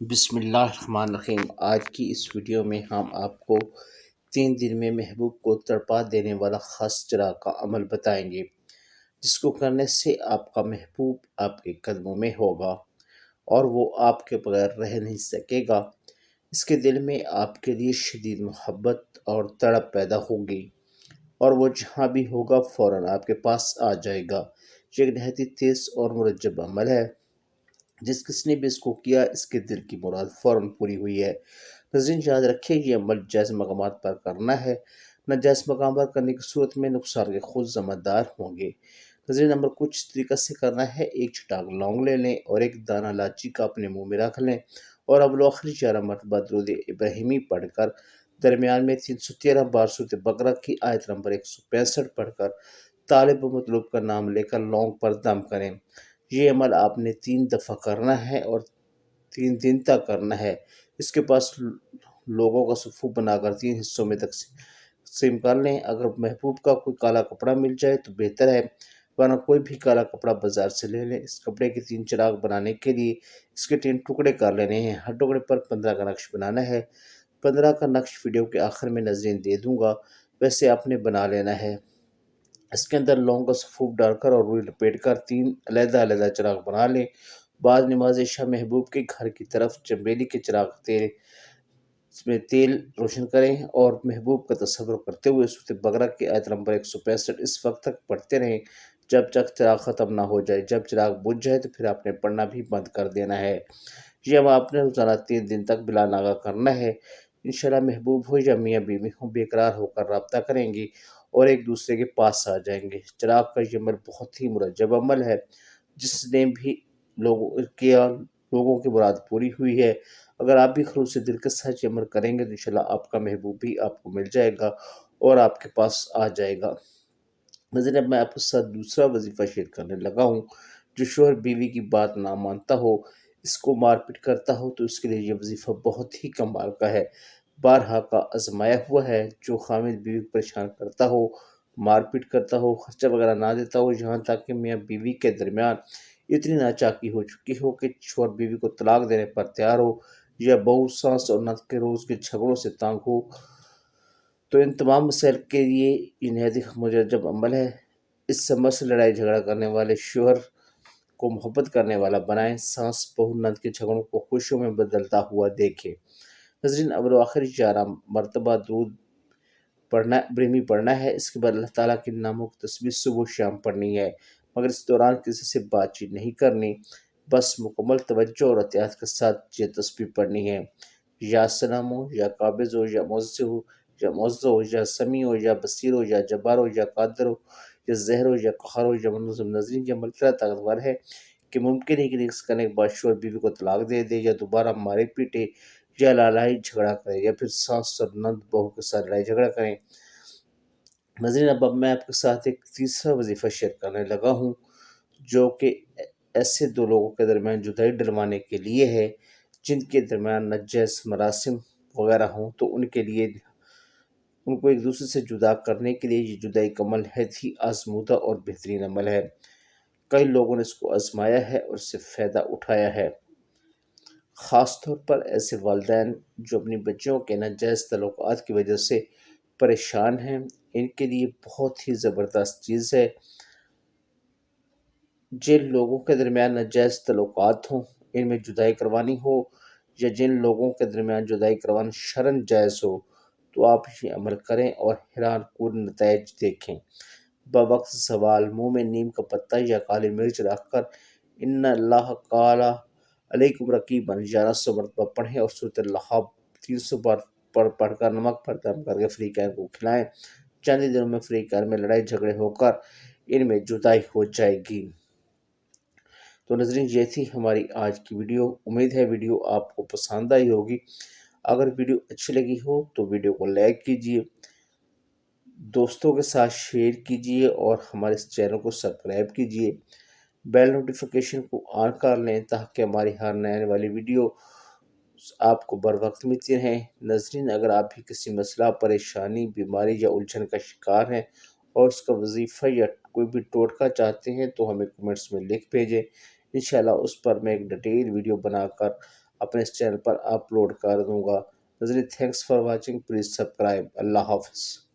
بسم اللہ الرحمن الرحیم۔ آج کی اس ویڈیو میں ہم آپ کو 3 دن میں محبوب کو تڑپا دینے والا خاص چراغ کا عمل بتائیں گے، جس کو کرنے سے آپ کا محبوب آپ کے قدموں میں ہوگا اور وہ آپ کے بغیر رہ نہیں سکے گا۔ اس کے دل میں آپ کے لیے شدید محبت اور تڑپ پیدا ہوگی اور وہ جہاں بھی ہوگا فوراً آپ کے پاس آ جائے گا۔ یہ ایک نہایت تیز اور مرجب عمل ہے، جس کس نے بھی اس کو کیا اس کے دل کی مراد فوراً پوری ہوئی ہے۔ ناظرین یاد رکھیں، یہ عمل جائز مقامات پر کرنا ہے، ناجائز مقام پر کرنے کی صورت میں نقصان کے خود ذمہ دار ہوں گے۔ ناظرین عمل کچھ طریقہ سے کرنا ہے۔ ایک چٹاک لونگ لے لیں اور ایک دانہ الائچی کا اپنے منہ میں رکھ لیں اور اول آخری 11 مرتبہ درود ابراہیمی پڑھ کر درمیان میں 313 بار سورۃ بقرہ کی آیت نمبر 165 پڑھ کر طالب و مطلوب کا نام لے کر لونگ پر دم کریں۔ یہ عمل آپ نے 3 دفعہ کرنا ہے اور 3 دن تک کرنا ہے۔ اس کے پاس لوگوں کا صفوف بنا کر 3 حصوں میں تقسیم کر لیں۔ اگر محبوب کا کوئی کالا کپڑا مل جائے تو بہتر ہے، ورنہ کوئی بھی کالا کپڑا بازار سے لے لیں۔ اس کپڑے کے 3 چراغ بنانے کے لیے اس کے 3 ٹکڑے کر لینے ہیں۔ ہر ٹکڑے پر 15 کا نقش بنانا ہے۔ 15 کا نقش ویڈیو کے آخر میں ناظرین دے دوں گا، ویسے آپ نے بنا لینا ہے۔ اس کے اندر لونگ کا صفوف ڈال کر اور روئی لپیٹ کر 3 علیحدہ چراغ بنا لیں۔ بعد نماز عشاء محبوب کے گھر کی طرف چنبیلی کے چراغ میں تیل روشن کریں اور محبوب کا تصور کرتے ہوئے سورۃ بقرہ کی آیت نمبر 165 اس وقت تک پڑھتے رہیں جب تک چراغ ختم نہ ہو جائے۔ جب چراغ بجھ جائے تو پھر آپ نے پڑھنا بھی بند کر دینا ہے۔ یہ اب آپ نے روزانہ 3 دن تک بلا ناغہ کرنا ہے۔ انشاءاللہ محبوب ہو یا میاں بیوی ہوں، بے قرار ہو کر رابطہ کریں گی اور ایک دوسرے کے پاس آ جائیں گے۔ چراغ کا یہ عمل بہت ہی مرجب عمل ہے، جس نے بھی لوگوں کی مراد پوری ہوئی ہے۔ اگر آپ بھی خلوص دل کے ساتھ یہ عمل کریں گے تو انشاءاللہ آپ کا محبوب بھی آپ کو مل جائے گا اور آپ کے پاس آ جائے گا۔ ناظرین اب میں آپ کے ساتھ دوسرا وظیفہ شیئر کرنے لگا ہوں۔ جو شوہر بیوی کی بات نہ مانتا ہو، اس کو مار پیٹ کرتا ہو، تو اس کے لیے یہ وظیفہ بہت ہی کمال کا ہے، بارہا کا آزمایا ہوا ہے۔ جو خامد بیوی کو پریشان کرتا ہو، مار پیٹ کرتا ہو، خرچہ وغیرہ نہ دیتا ہو، یہاں تک کہ میاں بیوی کے درمیان اتنی ناچاکی ہو چکی ہو کہ شوہر بیوی کو طلاق دینے پر تیار ہو، یا بہو ساس اور نت کے روز کے جھگڑوں سے تانگ ہو، تو ان تمام مسائل کے لیے یہ نہایت مرجب عمل ہے۔ اس عمل سے لڑائی جھگڑا کرنے والے شوہر کو محبت کرنے والا بنائیں، ساس بہو نت کے جھگڑوں کو خوشیوں میں بدلتا ہوا دیکھیں۔ ناظرین اول آخر 11 مرتبہ درود ابراہیمی پڑھنا ہے۔ اس کے بعد اللہ تعالیٰ کے ناموں کی تسبیح صبح و شام پڑھنی ہے، مگر اس دوران کسی سے بات چیت نہیں کرنی، بس مکمل توجہ اور احتیاط کے ساتھ یہ تسبیح پڑھنی ہے۔ یا سلام ہو، یا قابض ہو، یا معزز ہو، یا معزز ہو، یا سمیع ہو، یا بصیر ہو، یا جبار ہو، یا قادر ہو، یا زہر ہو، یا قہر ہو، یا منظم۔ ناظرین یہ عمل اتنا طاقتور ہے کہ ممکن ہے کہ اس کرنے کے بعد شوہر بیوی کو طلاق دے دے، یا دوبارہ مارے پیٹے، یا لڑائی جھگڑا کرے، یا پھر ساس اور نند بہو کے ساتھ لڑائی جھگڑا کریں۔ ناظرین اب میں آپ کے ساتھ ایک تیسرا وظیفہ شیئر کرنے لگا ہوں، جو کہ ایسے 2 لوگوں کے درمیان جدائی ڈلوانے کے لیے ہے جن کے درمیان ناجائز مراسم وغیرہ ہوں، تو ان کے لیے ان کو ایک دوسرے سے جدا کرنے کے لیے یہ جدائی کا عمل ہے ہی آزمودہ اور بہترین عمل ہے۔ کئی لوگوں نے اس کو آزمایا ہے اور اس سے فائدہ اٹھایا ہے، خاص طور پر ایسے والدین جو اپنی بچیوں کے ناجائز تعلقات کی وجہ سے پریشان ہیں۔ ان کے لیے بہت ہی زبردست چیز ہے۔ جن لوگوں کے درمیان ناجائز تعلقات ہوں، ان میں جدائی کروانی ہو، یا جن لوگوں کے درمیان جدائی کروانا شرعاً جائز ہو، تو آپ یہ عمل کریں اور حیران کن نتائج دیکھیں۔ بوقت زوال منہ میں نیم کا پتہ یا کالی مرچ رکھ کر ان اللہ کان علیکم رقیبا 1100 مرتبہ پڑھیں اور سورۃ اللحب 300 بار پڑھ کر نمک پر دم کر کے فریقین کو کھلائیں۔ چند دنوں میں فریقین میں لڑائی جھگڑے ہو کر ان میں جدائی ہو جائے گی۔ تو ناظرین یہ تھی ہماری آج کی ویڈیو۔ امید ہے ویڈیو آپ کو پسند آئی ہوگی۔ اگر ویڈیو اچھی لگی ہو تو ویڈیو کو لائک کیجیے، دوستوں کے ساتھ شیئر کیجیے اور ہمارے اس چینل کو سبسکرائب کیجیے، بیل نوٹیفیکیشن کو آن کر لیں تاکہ ہماری ہر نئے آنے والی ویڈیو آپ کو بر وقت ملتی رہیں۔ ناظرین اگر آپ بھی کسی مسئلہ، پریشانی، بیماری یا الجھن کا شکار ہیں اور اس کا وظیفہ یا کوئی بھی ٹوٹکا چاہتے ہیں تو ہمیں کمنٹس میں لکھ بھیجیں، انشاءاللہ اس پر میں ایک ڈیٹیل ویڈیو بنا کر اپنے اس چینل پر اپلوڈ کر دوں گا۔ ناظرین، thanks for watching, please subscribe. اللہ حافظ۔